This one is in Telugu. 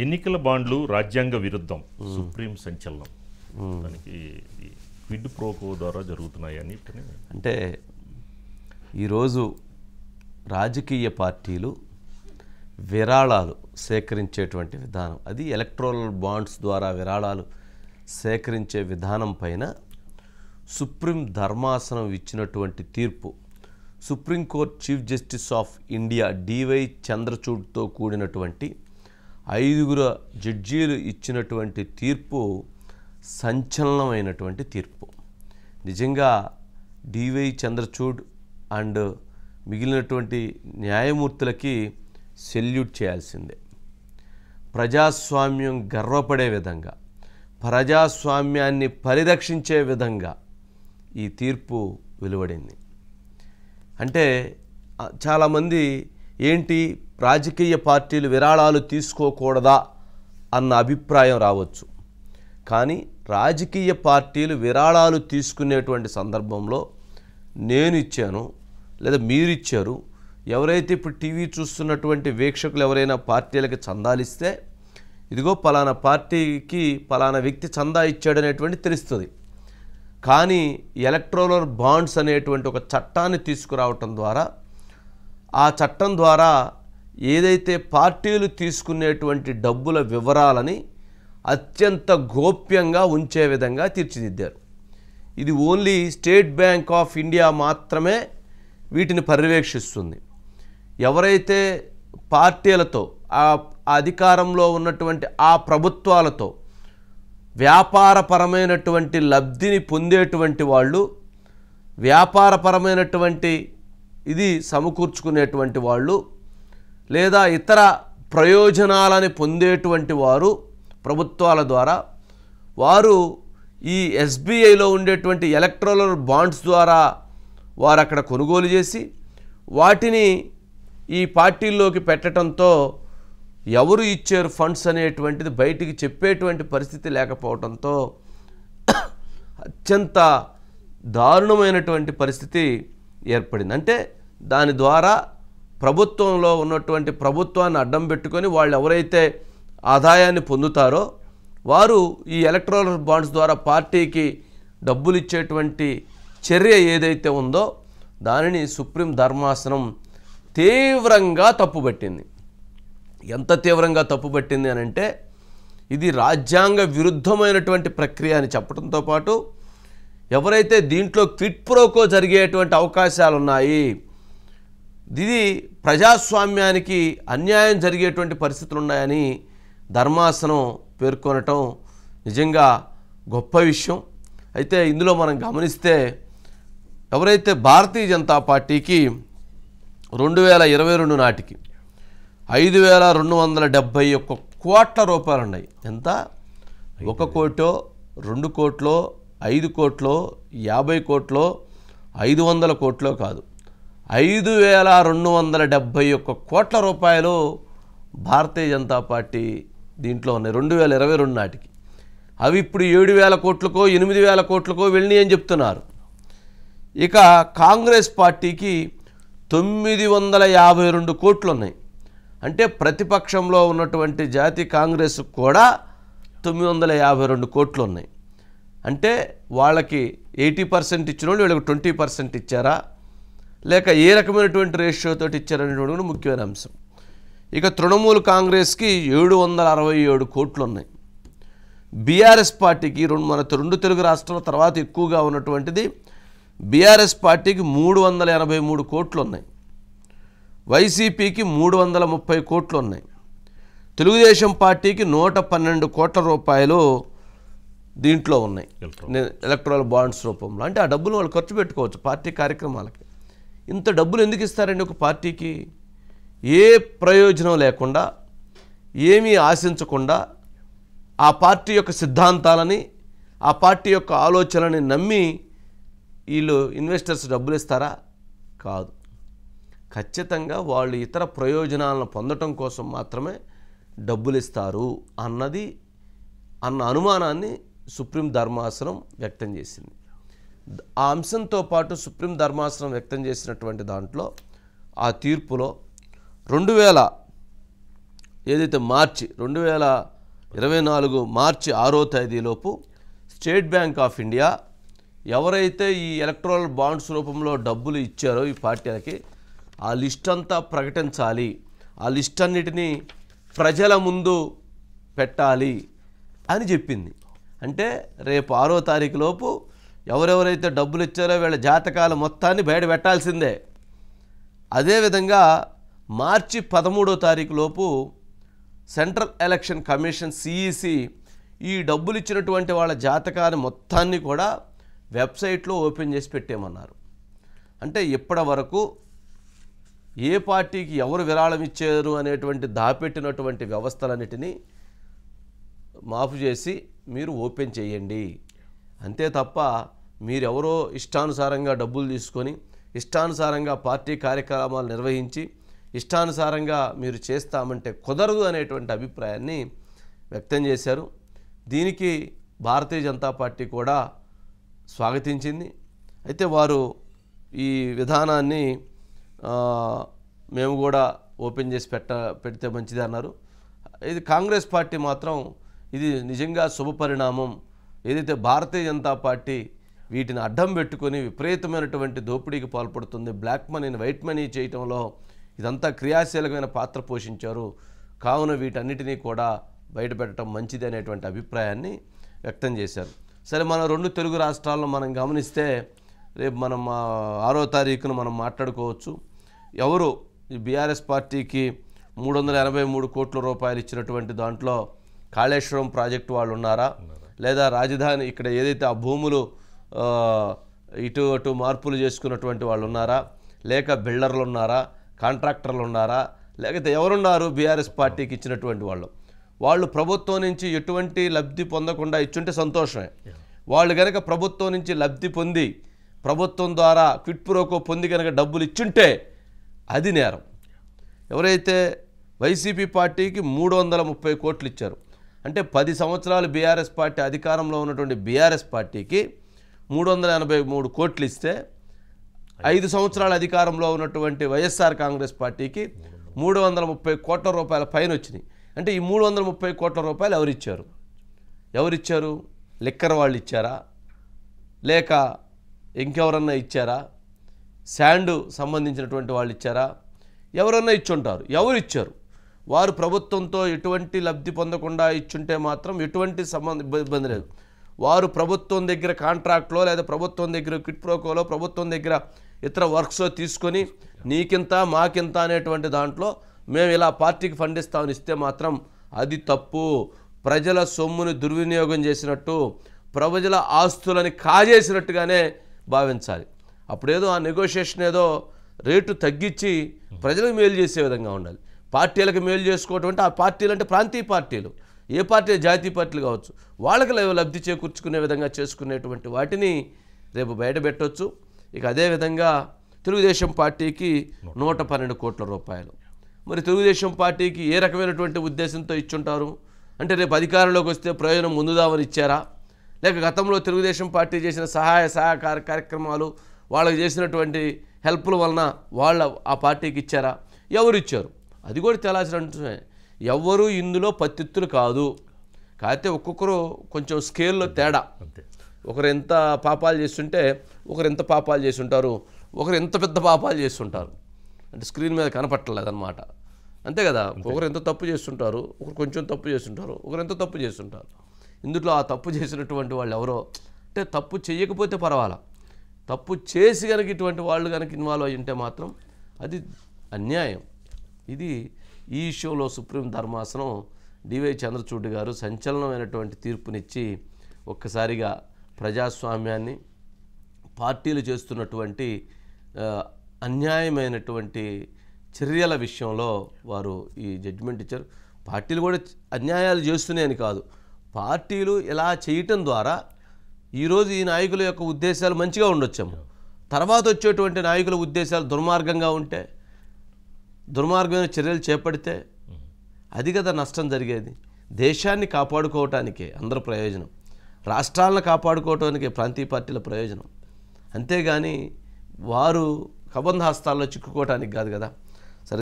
ఎన్నికల బాండ్లు రాజ్యాంగ విరుద్ధం సుప్రీం సంచలనం దానికి క్విడ్ ప్రోకో ద్వారా జరుగుతున్నాయని అంటే ఈరోజు రాజకీయ పార్టీలు విరాళాలు సేకరించేటువంటి విధానం, అది ఎలక్ట్రల్ బాండ్స్ ద్వారా విరాళాలు సేకరించే విధానం పైన సుప్రీం ధర్మాసనం ఇచ్చినటువంటి తీర్పు, supreme court chief justice of India DY చంద్రచూడ్తో కూడినటువంటి 5 జడ్జీలు ఇచ్చినటువంటి తీర్పు సంచలనమైనటువంటి తీర్పు. నిజంగా డివై చంద్రచూడ్ అండ్ మిగిలినటువంటి న్యాయమూర్తులకి సెల్యూట్ చేయాల్సిందే. ప్రజాస్వామ్యం గర్వపడే విధంగా, ప్రజాస్వామ్యాన్ని పరిరక్షించే విధంగా ఈ తీర్పు వెలువడింది. అంటే చాలామంది ఏంటి రాజకీయ పార్టీలు విరాళాలు తీసుకోకూడదా అన్న అభిప్రాయం రావచ్చు. కానీ రాజకీయ పార్టీలు విరాళాలు తీసుకునేటువంటి సందర్భంలో నేను ఇచ్చాను లేదా మీరు ఇచ్చారు, ఎవరైతే ఇప్పుడు టీవీ చూస్తున్నటువంటి వీక్షకులు ఎవరైనా పార్టీలకి చందాలిస్తే ఇదిగో పలానా పార్టీకి పలానా వ్యక్తి చందా ఇచ్చాడనేటువంటి తెలుస్తుంది. కానీ ఎలక్ట్రల్ బాండ్స్ అనేటువంటి ఒక చట్టాన్ని తీసుకురావటం ద్వారా, ఆ చట్టం ద్వారా ఏదైతే పార్టీలు తీసుకునేటువంటి డబ్బుల వివరాలని అత్యంత గోప్యంగా ఉంచే విధంగా తీర్చిదిద్దారు. ఇది only state bank of India మాత్రమే వీటిని పర్యవేక్షిస్తుంది. ఎవరైతే పార్టీలతో ఆ అధికారంలో ఉన్నటువంటి ఆ ప్రభుత్వాలతో వ్యాపారపరమైనటువంటి లబ్ధిని పొందేటువంటి వాళ్ళు, వ్యాపారపరమైనటువంటి ఇది సమకూర్చుకునేటువంటి వాళ్ళు, లేదా ఇతర ప్రయోజనాలని పొందేటువంటి వారు ప్రభుత్వాల ద్వారా, వారు ఈ ఎస్బీఐలో ఉండేటువంటి ఎలక్ట్రల్ బాండ్స్ ద్వారా వారు అక్కడ కొనుగోలు చేసి వాటిని ఈ పార్టీల్లోకి పెట్టడంతో ఎవరు ఇచ్చారు ఫండ్స్ అనేటువంటిది బయటికి చెప్పేటువంటి పరిస్థితి లేకపోవడంతో అత్యంత దారుణమైనటువంటి పరిస్థితి ఏర్పడింది. అంటే దాని ద్వారా ప్రభుత్వంలో ఉన్నటువంటి ప్రభుత్వాన్ని అడ్డం పెట్టుకొని వాళ్ళు ఎవరైతే ఆదాయాన్ని పొందుతారో వారు ఈ ఎలక్ట్రల్ బాండ్స్ ద్వారా పార్టీకి డబ్బులు ఇచ్చేటువంటి చర్య ఏదైతే ఉందో దానిని సుప్రీం ధర్మాసనం తీవ్రంగా తప్పుపట్టింది. ఎంత తీవ్రంగా తప్పుపట్టింది అని అంటే, ఇది రాజ్యాంగ విరుద్ధమైనటువంటి ప్రక్రియ అని చెప్పడంతో పాటు ఎవరైతే దీంట్లో క్విడ్ ప్రోకో జరిగేటువంటి అవకాశాలు ఉన్నాయి, ఇది ప్రజాస్వామ్యానికి అన్యాయం జరిగేటువంటి పరిస్థితులు ఉన్నాయని ధర్మాసనం పేర్కొనటం నిజంగా గొప్ప విషయం. అయితే ఇందులో మనం గమనిస్తే ఎవరైతే భారతీయ జనతా పార్టీకి 2022 నాటికి 5,271 కోట్ల రూపాయలు ఉన్నాయి. ఎంత? 1 కోటో 2 కోట్లో 5 కోట్లో 50 కోట్లో 500 కోట్లో కాదు, 5,271 కోట్ల రూపాయలు భారతీయ జనతా పార్టీ దీంట్లో ఉన్నాయి 2022 నాటికి. అవి ఇప్పుడు 7,000 కోట్లకో 8,000 కోట్లకో వెళ్ళి అని చెప్తున్నారు. ఇక కాంగ్రెస్ పార్టీకి 952 కోట్లు ఉన్నాయి. అంటే ప్రతిపక్షంలో ఉన్నటువంటి జాతీయ కాంగ్రెస్ కూడా 952 కోట్లు ఉన్నాయి. అంటే వాళ్ళకి 80% ఇచ్చిన వాళ్ళు వీళ్ళకి 20% ఇచ్చారా, లేక ఏ రకమైనటువంటి రేషియోతో ఇచ్చారనేటువంటి ముఖ్యమైన అంశం. ఇక తృణమూల్ కాంగ్రెస్కి 767 కోట్లు ఉన్నాయి. బీఆర్ఎస్ పార్టీకి మన 2 తెలుగు రాష్ట్రాల తర్వాత ఎక్కువగా ఉన్నటువంటిది బీఆర్ఎస్ పార్టీకి 383 కోట్లు ఉన్నాయి. వైసీపీకి 330 కోట్లు ఉన్నాయి. తెలుగుదేశం పార్టీకి 112 కోట్ల రూపాయలు దీంట్లో ఉన్నాయి ఎలక్ట్రల్ బాండ్స్ రూపంలో. అంటే ఆ డబ్బులు వాళ్ళు ఖర్చు పెట్టుకోవచ్చు పార్టీ కార్యక్రమాలకి. ఇంత డబ్బులు ఎందుకు ఇస్తారండి ఒక పార్టీకి? ఏ ప్రయోజనం లేకుండా, ఏమీ ఆశించకుండా, ఆ పార్టీ యొక్క సిద్ధాంతాలని, ఆ పార్టీ యొక్క ఆలోచనని నమ్మి వీళ్ళు ఇన్వెస్టర్స్ డబ్బులు ఇస్తారా? కాదు. ఖచ్చితంగా వాళ్ళు ఇతర ప్రయోజనాలను పొందటం కోసం మాత్రమే డబ్బులు ఇస్తారు అన్న అనుమానాన్ని సుప్రీం ధర్మాసనం వ్యక్తం చేసింది. ఆ అంశంతో పాటు సుప్రీం ధర్మాసనం వ్యక్తం చేసినటువంటి దాంట్లో ఆ తీర్పులో ఏదైతే మార్చి 2024 మార్చి 6వ తేదీలోపు స్టేట్ బ్యాంక్ ఆఫ్ ఇండియా ఎవరైతే ఈ ఎలక్ట్రల్ బాండ్స్ రూపంలో డబ్బులు ఇచ్చారో ఈ పార్టీలకి ఆ లిస్ట్ అంతా ప్రకటించాలి, ఆ లిస్ట్ అన్నిటినీ ప్రజల ముందు పెట్టాలి అని చెప్పింది. అంటే రేపు 6వ తారీఖు లోపు ఎవరెవరైతే డబ్బులు ఇచ్చారో వీళ్ళ జాతకాల మొత్తాన్ని బయట పెట్టాల్సిందే. అదేవిధంగా మార్చి 13వ తారీఖు లోపు సెంట్రల్ ఎలక్షన్ కమిషన్ సిఈసి ఈ డబ్బులు ఇచ్చినటువంటి వాళ్ళ జాతకాన్ని మొత్తాన్ని కూడా వెబ్సైట్లో ఓపెన్ చేసి పెట్టేమన్నారు. అంటే ఇప్పటి వరకు ఏ పార్టీకి ఎవరు విరాళం ఇచ్చారు అనేటువంటి దాపెట్టినటువంటి వ్యవస్థలన్నిటినీ మాఫ్ చేసి మీరు ఓపెన్ చేయండి. అంతే తప్ప మీరెవరో ఇష్టానుసారంగా డబ్బులు తీసుకొని ఇష్టానుసారంగా పార్టీ కార్యక్రమాలు నిర్వహించి ఇష్టానుసారంగా మీరు చేస్తామంటే కుదరదు అనేటువంటి అభిప్రాయాన్ని వ్యక్తం చేశారు. దీనికి భారతీయ జనతా పార్టీ కూడా స్వాగతించింది. అయితే వారు ఈ విధానాన్ని మేము కూడా ఓపెన్ చేసి పెడితే మంచిది అన్నారు. ఇది కాంగ్రెస్ పార్టీ మాత్రం ఇది నిజంగా శుభపరిణామం. ఏదైతే భారతీయ జనతా పార్టీ వీటిని అడ్డం పెట్టుకొని విపరీతమైనటువంటి దోపిడీకి పాల్పడుతుంది, బ్లాక్ మనీని వైట్ మనీ చేయటంలో ఇదంతా క్రియాశీలకమైన పాత్ర పోషించారు, కావున వీటన్నిటినీ కూడా బయటపెట్టడం మంచిది అనేటువంటి అభిప్రాయాన్ని వ్యక్తం చేశారు. సరే, మన 2 తెలుగు రాష్ట్రాల్లో మనం గమనిస్తే రేపు మనం 6వ తారీఖున మనం మాట్లాడుకోవచ్చు. ఎవరు ఈ బీఆర్ఎస్ పార్టీకి 383 కోట్ల రూపాయలు ఇచ్చినటువంటి దాంట్లో కాళేశ్వరం ప్రాజెక్టు వాళ్ళు ఉన్నారా, లేదా రాజధాని ఇక్కడ ఏదైతే ఆ భూములు ఇటు అటు మార్పులు చేసుకున్నటువంటి వాళ్ళు ఉన్నారా, లేక బిల్డర్లు ఉన్నారా, కాంట్రాక్టర్లు ఉన్నారా, లేకపోతే ఎవరున్నారు బీఆర్ఎస్ పార్టీకి ఇచ్చినటువంటి వాళ్ళు ప్రభుత్వం నుంచి ఎటువంటి లబ్ధి పొందకుండా ఇచ్చుంటే సంతోషమే. వాళ్ళు కనుక ప్రభుత్వం నుంచి లబ్ధి పొంది ప్రభుత్వం ద్వారా క్విట్ ప్రోకో పొంది కనుక డబ్బులు ఇచ్చుంటే అది నేరం. ఎవరైతే వైసీపీ పార్టీకి 330 కోట్లు ఇచ్చారు అంటే 10 సంవత్సరాలు బీఆర్ఎస్ పార్టీ అధికారంలో ఉన్నటువంటి బీఆర్ఎస్ పార్టీకి 383 కోట్లు ఇస్తే 5 సంవత్సరాల అధికారంలో ఉన్నటువంటి వైఎస్ఆర్ కాంగ్రెస్ పార్టీకి 330 కోట్ల రూపాయల పైన వచ్చినాయి. అంటే ఈ 330 కోట్ల రూపాయలు ఎవరిచ్చారు? లిక్కర్ వాళ్ళు ఇచ్చారా, లేక ఇంకెవరన్నా ఇచ్చారా, శాండ్ సంబంధించినటువంటి వాళ్ళు ఇచ్చారా, ఎవరన్నా ఇచ్చుంటారు. ఎవరు ఇచ్చారు? వారు ప్రభుత్వంతో ఎటువంటి లబ్ధి పొందకుండా ఇచ్చుంటే మాత్రం ఎటువంటి ఇబ్బంది లేదు. వారు ప్రభుత్వం దగ్గర కాంట్రాక్ట్లో లేదా ప్రభుత్వం దగ్గర క్విట్ ప్రోకోలో ప్రభుత్వం దగ్గర ఇతర వర్క్స్ తీసుకొని నీకింత మాకింత అనేటువంటి దాంట్లో మేము ఇలా పార్టీకి ఫండ్ ఇస్తామని ఇస్తే మాత్రం అది తప్పు. ప్రజల సొమ్ముని దుర్వినియోగం చేసినట్టు, ప్రజల ఆస్తులని కాజేసినట్టుగానే భావించాలి. అప్పుడేదో ఆ నెగోషియేషన్ ఏదో రేటు తగ్గించి ప్రజలకు మేలు చేసే విధంగా ఉండాలి. పార్టీలకు మేలు చేసుకోవటం అంటే ఆ పార్టీలు అంటే ప్రాంతీయ పార్టీలు, ఏ పార్టీ జాతీయ పార్టీలు కావచ్చు, వాళ్ళకి లబ్ధి చేకూర్చుకునే విధంగా చేసుకునేటువంటి వాటిని రేపు బయట పెట్టవచ్చు. ఇక అదేవిధంగా తెలుగుదేశం పార్టీకి 112 కోట్ల రూపాయలు. మరి తెలుగుదేశం పార్టీకి ఏ రకమైనటువంటి ఉద్దేశంతో ఇచ్చుంటారు? అంటే రేపు అధికారంలోకి వస్తే ప్రయోజనం ముందుదామని ఇచ్చారా, లేక గతంలో తెలుగుదేశం పార్టీ చేసిన సహాయకార కార్యక్రమాలు వాళ్ళకి చేసినటువంటి హెల్ప్ల వలన వాళ్ళ ఆ పార్టీకి ఇచ్చారా? ఎవరు ఇచ్చారు? అది కూడా తేలాల్సిన అంశమే. ఎవరు ఇందులో పత్తిత్తులు కాదు. కాకపోతే ఒక్కొక్కరు కొంచెం స్కేల్లో తేడా. ఒకరు ఎంత పాపాలు చేస్తుంటే ఒకరు ఎంత పాపాలు చేసి ఉంటారు, ఒకరు ఎంత పెద్ద పాపాలు చేస్తుంటారు. అంటే స్క్రీన్ మీద కనపట్టలేదన్నమాట. అంతే కదా. ఒకరు ఎంత తప్పు చేస్తుంటారు, ఒకరు కొంచెం తప్పు చేస్తుంటారు, ఒకరు ఎంత తప్పు చేస్తుంటారు. ఇందులో ఆ తప్పు చేసినటువంటి వాళ్ళు ఎవరో అంటే తప్పు చేయకపోతే పర్వాలా, తప్పు చేసి కనుక ఇటువంటి వాళ్ళు కనుక ఇన్వాల్వ్ అయ్యి ఉంటే మాత్రం అది అన్యాయం. ఇది ఈ ఇష్యూలో సుప్రీం ధర్మాసనం డివై చంద్రచూడ్ గారు సంచలనమైనటువంటి తీర్పునిచ్చి ఒక్కసారిగా ప్రజాస్వామ్యాన్ని, పార్టీలు చేస్తున్నటువంటి అన్యాయమైనటువంటి చర్యల విషయంలో వారు ఈ జడ్జిమెంట్ ఇచ్చారు. పార్టీలు కూడా అన్యాయాలు చేస్తున్నాయని కాదు, పార్టీలు ఇలా చేయటం ద్వారా ఈరోజు ఈ నాయకుల యొక్క ఉద్దేశాలు మంచిగా ఉండొచ్చాము, తర్వాత వచ్చేటువంటి నాయకుల ఉద్దేశాలు దుర్మార్గంగా ఉంటే, దుర్మార్గమైన చర్యలు చేపడితే అది కదా నష్టం జరిగేది. దేశాన్ని కాపాడుకోవటానికే అందరి ప్రయోజనం, రాష్ట్రాలను కాపాడుకోవటానికే ప్రాంతీయ పార్టీల ప్రయోజనం. అంతేగాని వారు కబంధ హస్తాల్లో చిక్కుకోవటానికి కాదు కదా.